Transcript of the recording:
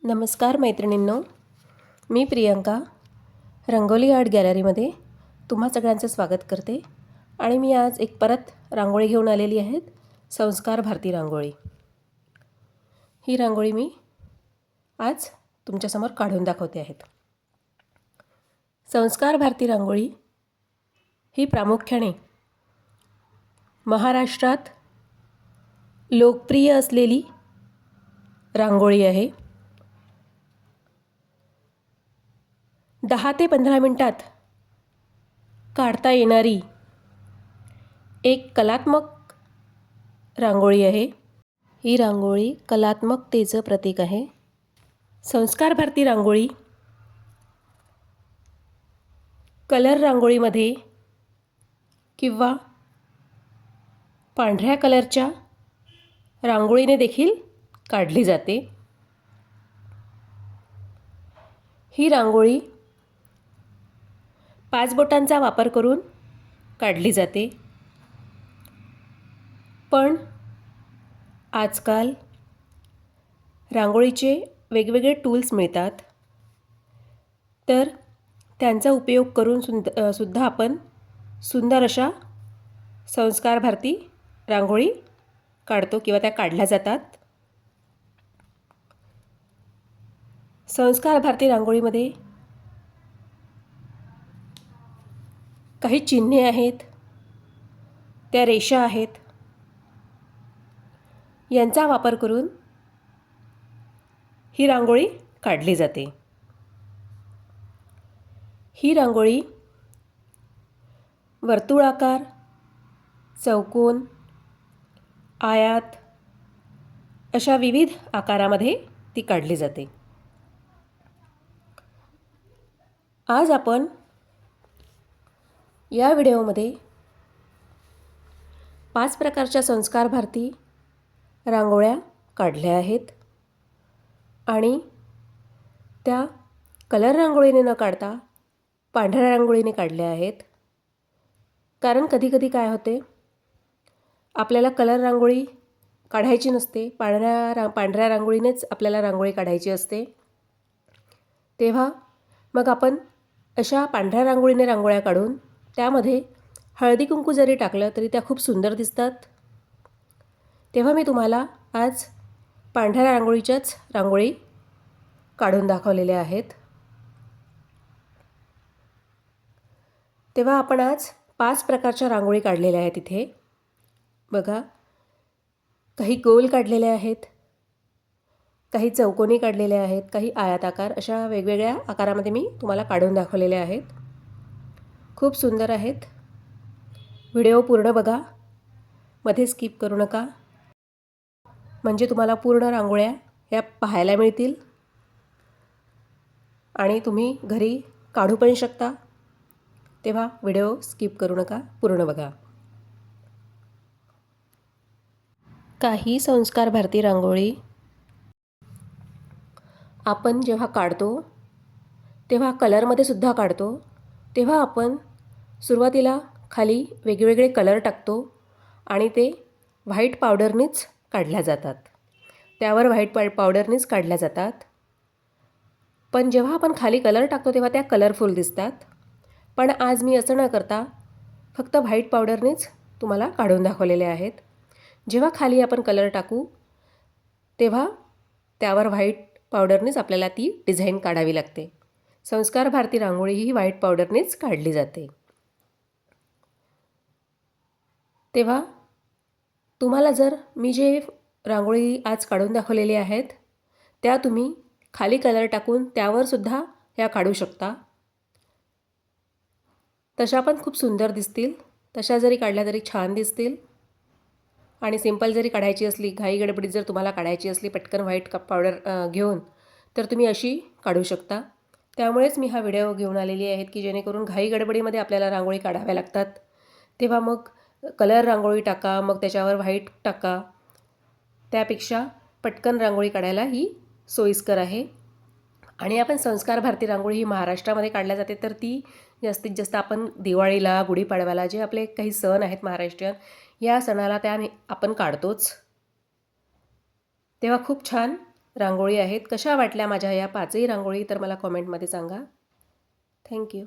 नमस्कार मैत्रिणींनो, मी प्रियंका रंगोली आर्ट गॅलरीमध्ये तुम्हा सगळ्यांचं स्वागत करते. आणि मी आज एक परत रांगोळी घेऊन आलेली आहे, संस्कार भारती रांगोळी. ही रांगोळी मी आज तुमच्यासमोर काढून दाखवते आहे. संस्कार भारती रांगोळी ही प्रामुख्याने महाराष्ट्रात लोकप्रिय असलेली रांगोळी आहे. 10 ते 15 मिनिटात काढता येणारी एक कलात्मक रांगोळी आहे. ही रांगोळी कलात्मकतेचं प्रतीक आहे. संस्कार भारती रांगोळी कलर रांगोळीमध्ये किंवा पांढऱ्या कलरच्या रांगोळीने देखील काढली जाते. ही रांगोळी 5 बोटांचा वापर करून काढली जाते. पण आजकाल रांगोळीचे वेगवेगळे टूल्स मिळतात, तर त्यांचा उपयोग करून सुद्धा आपण सुंदर अशा संस्कार भारती रांगोळी काढतो किंवा त्या काढल्या जातात. संस्कार भारती रांगोळीमध्ये काही चिन्हे आहेत, त्या रेषा आहेत, यांचा वापर करून ही रांगोळी काढली जाते. ही रांगोळी वर्तुळाकार, चौकोन, आयात अशा विविध आकारामध्ये ती काढली जाते. आज आपण या व्हिडिओमध्ये 5 प्रकारच्या संस्कार भारती रांगोळ्या काढल्या आहेत आणि त्या कलर रांगोळीने न काढता पांढऱ्या रांगोळीने काढल्या आहेत. कारण कधीकधी काय होते, आपल्याला कलर रांगोळी काढायची नसते, पांढऱ्या रांगोळीनेच आपल्याला रांगोळी काढायची असते. तेव्हा मग आपण अशा पांढऱ्या रांगोळीने रांगोळ्या काढून त्यामध्ये हळदी कुंकू जरी टाकलं तरी त्या खूप सुंदर दिसतात. तेव्हा मी तुम्हाला आज पांढऱ्या रांगोळीच्याच रांगोळी काढून दाखवलेल्या आहेत. तेव्हा आपण आज 5 प्रकारच्या रांगोळी काढलेल्या आहेत. इथे बघा, काही गोल काढलेल्या आहेत, काही चौकोनी काढलेल्या आहेत, काही आयताकार, अशा वेगवेगळ्या आकारामध्ये मी तुम्हाला काढून दाखवलेल्या आहेत. खूप सुंदर आहेत. व्हिडिओ पूर्ण बघा, मध्ये स्किप करू नका, म्हणजे तुम्हाला पूर्ण रांगोळ्या ह्या पाहायला मिळतील आणि तुम्ही घरी काढू पण शकता. तेव्हा व्हिडिओ स्किप करू नका, पूर्ण बघा. काही संस्कार भारती रांगोळी आपण जेव्हा काढतो तेव्हा कलरमध्ये सुद्धा काढतो. तेव्हा आपण सुरुवातीला खाली वेगवेगळे कलर टाकतो आणि ते व्हाईट पावडरनीच काढल्या जातात, त्यावर व्हाईट पावडरनीच काढल्या जातात. पण जेव्हा आपण खाली कलर टाकतो तेव्हा त्या कलरफुल दिसतात. पण आज मी असं न करता फक्त व्हाईट पावडरनीच तुम्हाला काढून दाखवलेले आहेत. जेव्हा खाली आपण कलर टाकू तेव्हा त्यावर व्हाईट पावडरनीच आपल्याला ती डिझाईन काढावी लागते. संस्कार भारती रांगोळी ही व्हाईट पावडरनीच काढली जाते. तेव्हा तुम्हाला जर मी जे रांगोळी आज काढून दाखवलेली आहेत त्या तुम्ही खाली कलर टाकून त्यावर सुद्धा ह्या काढू शकता. तशा पण खूप सुंदर दिसतील. तशा जरी काढल्या तरी छान दिसतील. आणि सिंपल जरी काढायची असली, घाई गडबडीत जर तुम्हाला काढायची असली पटकन व्हाईट पावडर घेऊन, तर तुम्ही अशी काढू शकता. त्यामुळेच मी हा व्हिडिओ घेऊन आलेली आहे की जेणेकरून घाई गडबडीमध्ये आपल्याला रांगोळी काढाव्या लागतात. तेव्हा मग कलर रांगोळी टाका, मग त्याच्यावर व्हाईट टाका, त्यापेक्षा पटकन रांगोळी काढायला ही सोयीस्कर आहे. आणि आपण संस्कार भारती रांगोळी ही महाराष्ट्रामध्ये काढल्या जाते, तर ती जास्तीत जास्त आपण दिवाळीला, गुढीपाडव्याला, जे आपले काही सण आहेत महाराष्ट्रीयन, या सणाला त्या आपण काढतोच. तेव्हा खूप छान रांगोळी आहेत. कशा वाटल्या माझ्या या 5ही रांगोळी तर मला कॉमेंटमध्ये सांगा. थँक्यू.